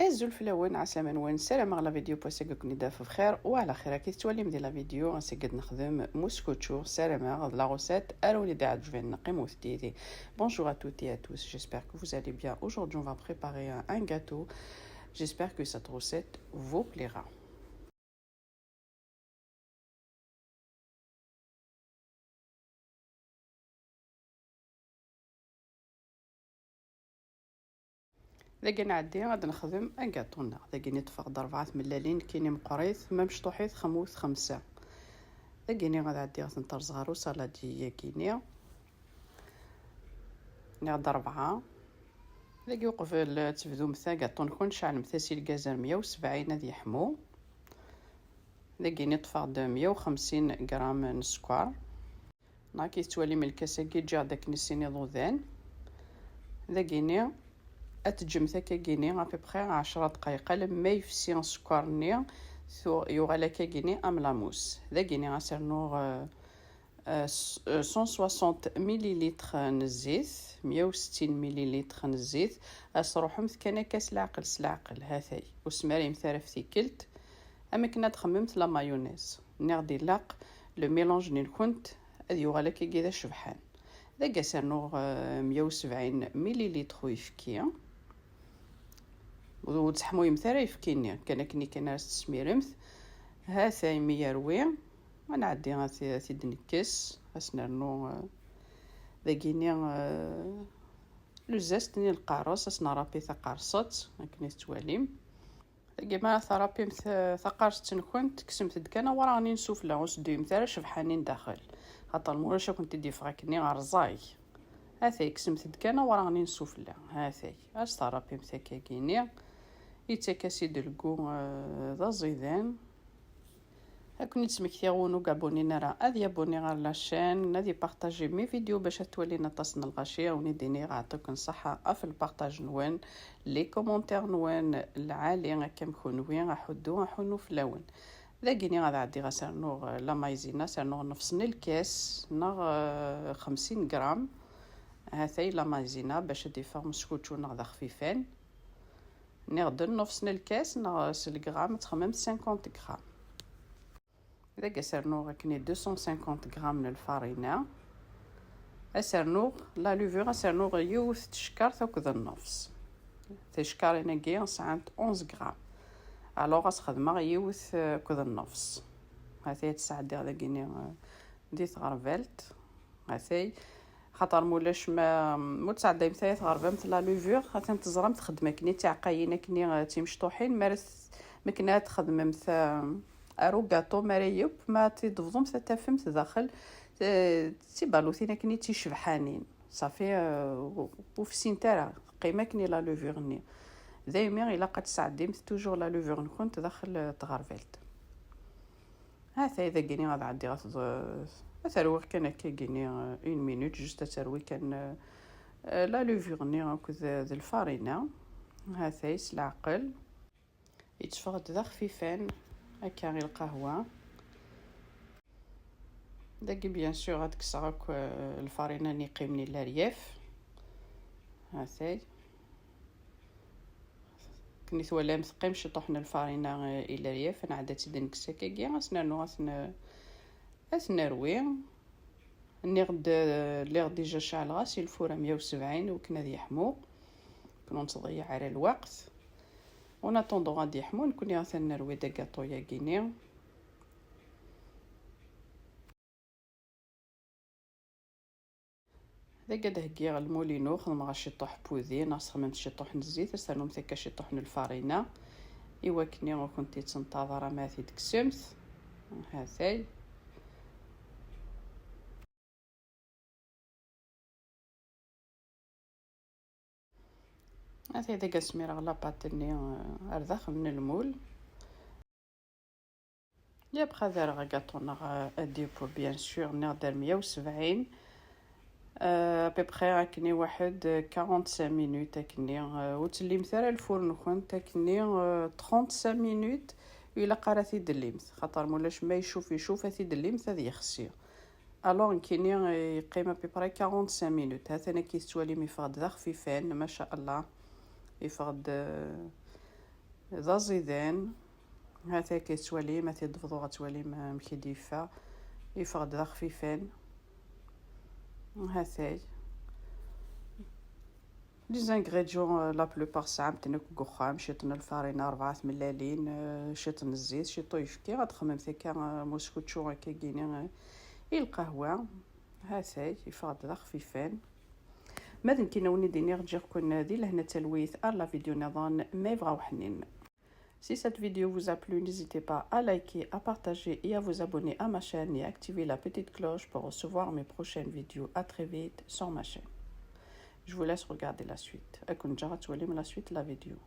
الزلفلوين عسلامة نوان السلام على فيديو بوسيقك نداف بخير وعلى خير كي تولي مدي لا فيديو نسقد نخدم موسكوتشو سلام على لا غوسيت اروني داعد جو فين نقي موثديدي. Bonjour à toutes et à tous, j'espère que vous allez bien. Aujourd'hui on va préparer un gâteau. J'espère que cette recette vous plaira. ذاك نعدي غادي نخدم ان كاطونا ذاك نتفقد 4 ملالين كاينين مقريث ما مشطوحيت خموس 5 ذاك غادي غنطر صغارو سالادي كينيا غادي 4 ذاك يوقف تبدو مثا كاطون كون شعل مثاسي الكازر 170 هذا يحمو ذاك نتفقد 150 غرام السكر ناكي توالي من الكاسه كي تجي داك نسيني ضوذان ذاك اتجم ثاكا كيني ابيبخي 10 دقائق لما يفسي السكر ني يوغالا كيني ام لاموس ذا كيني غاسرنو 160 مليلتر نزيت 160 مليلتر نزيت اسروحهم كان كاس العقل هاثاي وسماري مثارف كلت اما كنا تخممت لا مايونيز ني غادي لاق لو ميلونج ني كنت يوغالا كي شبحان ذا كاسرنو 170 مليلتر يفكي وتحمو يمثال يفكيني كان راس تسميرمث ها ثاي ميروي ونعدي غاسي دنكس اسنرنو ذاكيني لو زاستني القارص اسنا رابي ثقارصت هكني تواليم كيما ثرابي ثقارصت كنت كسمت دكانا ورا راني نسوفلا وسدو مثال شبحانين داخل خاطر موراش كنت دي فراكني غرزاي هاثاي كسمت دكانا ورا راني نسوفلا هاثاي اش ثرابي مثاكا كيني يتكاسي دلقو ذا زيدان هاكوني تسمكتيغونو كابونينا راه اذي ابوني غير لاشين نادي بارطاجي مي فيديو باش تولينا تصن الغاشيه وني غاعطيك نصحه في البارطاج نوان لي كومونتير نوان العالي كم كونوين غاحدو فلاون ذاكيني غادي غاسرنو لا مايزينا سرنو نفصني الكاس نغ 50 غرام هاثاي لا مايزينا باش ديفا مسكوتشو نغ خفيفان نغدن نفصل الكاس نغس الغرام تخمم 50 غرام اذا كسرنو غكني 250 غرام من الفارينه اسرنو لا لوفور اسرنو يوث تشكر ثوك النفس تشكر انا كي ساعات 11 غرام الوغ اسخدمها يوث كذا النفس هاثي تساعد هذا كيني ديت غرفلت هاثي خاطر مولاش ما تساعد مثلا غربه مثل لا لوفور خاطر تزرم تخدم كني تاع قاينه كني تي مشطوحين مارس مكنا تخدم مثلا ارو غاطو مريوب ما تضفضم تفهم داخل تي بالوثينا كني تي شبحانين صافي وفسين تاع قيمه كني لا لوفور ني دايما الا قد تساعد توجور لا لوفور نكون تدخل تغرفلت هذا اذا كني غادي عندي أثروي كان كيجيني 1 مينوت جوست أثروي كان لا لوفورني هكذا ذا الفارينة هاثايس العقل يتفقد ذا خفيفان هكا غير القهوة داكي بيان سور غتكسرك الفارينة نقي من الرياف هاثاي كني ثولا مثقيمش طحنا الفارينة الى رياف انا عادة دنكسا كي غاسنانو اثنروي اني اللي غدي جا شعل غاسي الفوره 170 وكنا ذي يحمو كنا نتضيع على الوقت ونطوندو غادي يحمو نكون غاثا نروي دا كاطويا كيني ذا قد هكي المولينو خدم غاشي طوح بوذي ناس من شي طوح الزيت سالهم ثكا شي طوح الفارينه ايوا كني كنتي تنتظر ما في تكسمت هاثاي هذا قسمي راه لاباطني ارضخ من المول يا بخا دار غاطونا اديبو بيان سور نقدر 170 ببخي راكني واحد 45 مينوت كني وتلي مثال الفرن كنت كني 35 مينوت الا قراتي دليمت خاطر مولاش ما يشوف هاتي دليمت هذه يخسي الوغ كيني يقيم ببري 45 مينوت هذا انا كي توالي مي فقد ذا خفيفان ما شاء الله يفقد ذا زيدان هاتا كيتوالي ما تيضفضو غتوالي مكيديفا يفقد ذا خفيفان. هاتاي لي زانغريديون لا بلوبار ساعه تنك كوخام شيطن الفارينه 4 ملالين شيطن الزيت شيطو يفكي غتخمم ثيكا موسكوتشو هكا كيني القهوه. هاتاي يفقد ذا خفيفان ماذا كينوني ديني رجع كون هادي لهنا تلويث لا فيديو نظام ما يبغاو حنين. Si cette vidéo vous a plu, n'hésitez pas à liker, à partager et à vous abonner à ma chaîne et activer la petite cloche pour recevoir mes prochaines vidéos. À très vite sur ma chaîne. Je vous laisse regarder la suite. أكون جرت تولي من la suite la vidéo.